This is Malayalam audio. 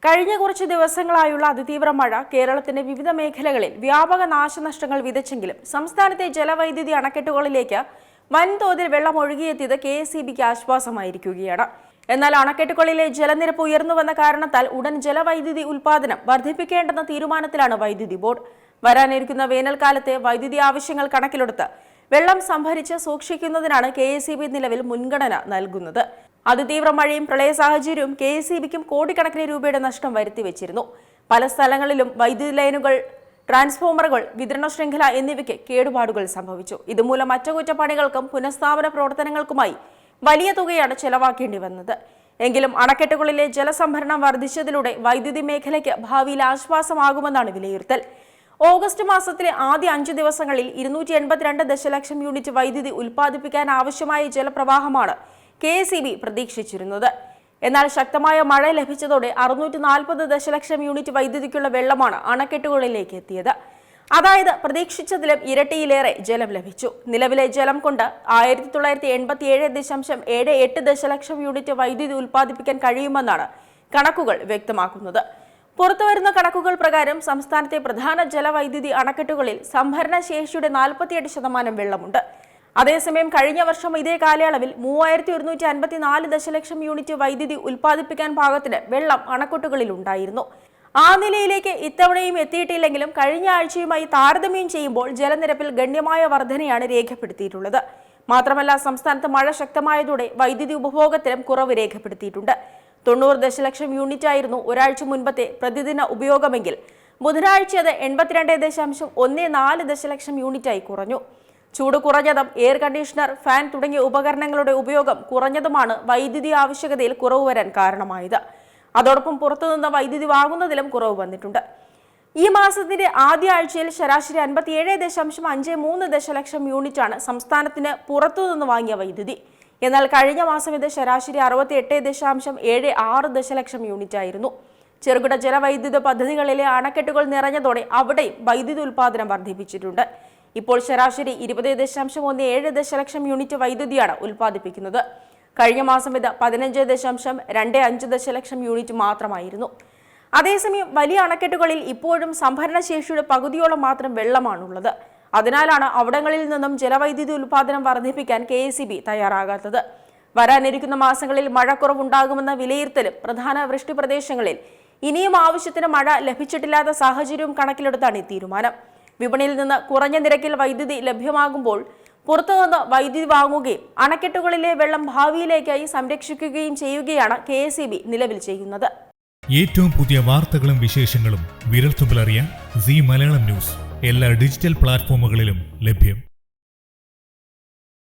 കഴിഞ്ഞ കുറച്ച് ദിവസങ്ങളായുള്ള അതിതീവ്ര മഴ കേരളത്തിന്റെ വിവിധ മേഖലകളിൽ വ്യാപക നാശനഷ്ടങ്ങൾ വിതച്ചെങ്കിലും സംസ്ഥാനത്തെ ജലവൈദ്യുതി അണക്കെട്ടുകളിലേക്ക് വൻതോതിൽ വെള്ളം ഒഴുകിയെത്തിയത് കെഎസ്ഇബിക്ക് ആശ്വാസമായിരിക്കുകയാണ്. എന്നാൽ അണക്കെട്ടുകളിലെ ജലനിരപ്പ് ഉയർന്നുവെന്ന കാരണത്താൽ ഉടൻ ജലവൈദ്യുതി ഉൽപാദനം വർദ്ധിപ്പിക്കേണ്ടെന്ന തീരുമാനത്തിലാണ് വൈദ്യുതി ബോർഡ്. വരാനിരിക്കുന്ന വേനൽക്കാലത്തെ വൈദ്യുതി ആവശ്യങ്ങൾ കണക്കിലെടുത്ത് വെള്ളം സംഭരിച്ച് സൂക്ഷിക്കുന്നതിനാണ് കെഎസ്ഇബി നിലവിൽ മുൻഗണന നൽകുന്നത്. അതിതീവ്ര മഴയും പ്രളയ സാഹചര്യവും കെഎസ്ഇബിക്കും കോടിക്കണക്കിന് രൂപയുടെ നഷ്ടം വരുത്തിവെച്ചിരുന്നു. പല സ്ഥലങ്ങളിലും വൈദ്യുതി ലൈനുകൾ, ട്രാൻസ്ഫോമറുകൾ, വിതരണ ശൃംഖല എന്നിവയ്ക്ക് കേടുപാടുകൾ സംഭവിച്ചു. ഇതുമൂലം അറ്റകുറ്റപ്പണികൾക്കും പുനഃസ്ഥാപന പ്രവർത്തനങ്ങൾക്കുമായി വലിയ തുകയാണ് ചെലവാക്കേണ്ടി വന്നത്. എങ്കിലും അണക്കെട്ടുകളിലെ ജലസംഭരണം വർദ്ധിച്ചതിലൂടെ വൈദ്യുതി മേഖലയ്ക്ക് ഭാവിയിൽ ആശ്വാസമാകുമെന്നാണ് വിലയിരുത്തൽ. ഓഗസ്റ്റ് മാസത്തിലെ ആദ്യ 5 ദിവസങ്ങളിൽ 282 ദശലക്ഷം യൂണിറ്റ് വൈദ്യുതി ഉൽപ്പാദിപ്പിക്കാൻ ആവശ്യമായ ജലപ്രവാഹമാണ് കെഎസ്ഇബി പ്രതീക്ഷിച്ചിരുന്നത്. എന്നാൽ ശക്തമായ മഴ ലഭിച്ചതോടെ 640 ദശലക്ഷം യൂണിറ്റ് വൈദ്യുതിക്കുള്ള വെള്ളമാണ് അണക്കെട്ടുകളിലേക്ക് എത്തിയത്. അതായത് പ്രതീക്ഷിച്ചതിലും ഇരട്ടിയിലേറെ ജലം ലഭിച്ചു. നിലവിലെ ജലം കൊണ്ട് 1987.78 ദശലക്ഷം യൂണിറ്റ് വൈദ്യുതി ഉൽപ്പാദിപ്പിക്കാൻ കഴിയുമെന്നാണ് കണക്കുകൾ വ്യക്തമാക്കുന്നത്. പുറത്തുവരുന്ന കണക്കുകൾ പ്രകാരം സംസ്ഥാനത്തെ പ്രധാന ജലവൈദ്യുതി അണക്കെട്ടുകളിൽ സംഭരണ ശേഷിയുടെ 48% വെള്ളമുണ്ട്. അതേസമയം കഴിഞ്ഞ വർഷം ഇതേ കാലയളവിൽ 3154 ദശലക്ഷം യൂണിറ്റ് വൈദ്യുതി ഉൽപ്പാദിപ്പിക്കാൻ പാകത്തിന് വെള്ളം അണക്കെട്ടുകളിൽ ഉണ്ടായിരുന്നു. ആ നിലയിലേക്ക് ഇത്തവണയും എത്തിയിട്ടില്ലെങ്കിലും കഴിഞ്ഞ ആഴ്ചയുമായി താരതമ്യം ചെയ്യുമ്പോൾ ജലനിരപ്പിൽ ഗണ്യമായ വർധനയാണ് രേഖപ്പെടുത്തിയിട്ടുള്ളത്. മാത്രമല്ല, സംസ്ഥാനത്ത് മഴ ശക്തമായതോടെ വൈദ്യുതി ഉപഭോഗത്തിലും കുറവ് രേഖപ്പെടുത്തിയിട്ടുണ്ട്. 90 ദശലക്ഷം യൂണിറ്റ് ആയിരുന്നു ഒരാഴ്ച മുൻപത്തെ പ്രതിദിന ഉപയോഗമെങ്കിൽ ബുധനാഴ്ച അത് 82.14 ദശലക്ഷം യൂണിറ്റായി കുറഞ്ഞു. ചൂട് കുറഞ്ഞതും എയർ കണ്ടീഷണർ, ഫാൻ തുടങ്ങിയ ഉപകരണങ്ങളുടെ ഉപയോഗം കുറഞ്ഞതുമാണ് വൈദ്യുതി ആവശ്യകതയിൽ കുറവ് വരാൻ കാരണമായത്. അതോടൊപ്പം പുറത്തുനിന്ന് വൈദ്യുതി വാങ്ങുന്നതിലും കുറവ് വന്നിട്ടുണ്ട്. ഈ മാസത്തിന്റെ ആദ്യ ആഴ്ചയിൽ ശരാശരി 57.53 ദശലക്ഷം യൂണിറ്റാണ് സംസ്ഥാനത്തിന് പുറത്തുനിന്ന് വാങ്ങിയ വൈദ്യുതി. എന്നാൽ കഴിഞ്ഞ മാസം ഇത് ശരാശരി 68.76 ദശലക്ഷം യൂണിറ്റ് ആയിരുന്നു. ചെറുകിട ജലവൈദ്യുത പദ്ധതികളിലെ അണക്കെട്ടുകൾ നിറഞ്ഞതോടെ അവിടെയും വൈദ്യുതി ഉൽപാദനം വർദ്ധിപ്പിച്ചിട്ടുണ്ട്. ഇപ്പോൾ ശരാശരി 20.17 ദശലക്ഷം യൂണിറ്റ് വൈദ്യുതിയാണ് ഉൽപ്പാദിപ്പിക്കുന്നത്. കഴിഞ്ഞ മാസം ഇത് 15.25 ദശലക്ഷം യൂണിറ്റ് മാത്രമായിരുന്നു. അതേസമയം വലിയ അണക്കെട്ടുകളിൽ ഇപ്പോഴും സംഭരണ ശേഷിയുടെ പകുതിയോളം മാത്രം വെള്ളമാണുള്ളത്. അതിനാലാണ് അവിടങ്ങളിൽ നിന്നും ജലവൈദ്യുതി ഉൽപാദനം വർദ്ധിപ്പിക്കാൻ കെഎസ്ഇബി തയ്യാറാകാത്തത്. വരാനിരിക്കുന്ന മാസങ്ങളിൽ മഴക്കുറവുണ്ടാകുമെന്ന വിലയിരുത്തലും പ്രധാന വൃഷ്ടി പ്രദേശങ്ങളിൽ ഇനിയും ആവശ്യത്തിന് മഴ ലഭിച്ചിട്ടില്ലാത്ത സാഹചര്യവും കണക്കിലെടുത്താണ് ഈ തീരുമാനം. വിപണിയിൽ നിന്ന് കുറഞ്ഞ നിരക്കിൽ വൈദ്യുതി ലഭ്യമാകുമ്പോൾ പുറത്തുനിന്ന് വൈദ്യുതി വാങ്ങുകയും അണക്കെട്ടുകളിലെ വെള്ളം ഭാവിയിലേക്കായി സംരക്ഷിക്കുകയും ചെയ്യുകയാണ് കെഎസ്ഇബി നിലവിൽ ചെയ്യുന്നത്. ഏറ്റവും പുതിയ വാർത്തകളും വിശേഷങ്ങളും വിരൽത്തുമ്പിലറിയാൻ സീ മലയാളം ന്യൂസ് എല്ലാ ഡിജിറ്റൽ പ്ലാറ്റ്ഫോമുകളിലും ലഭ്യം.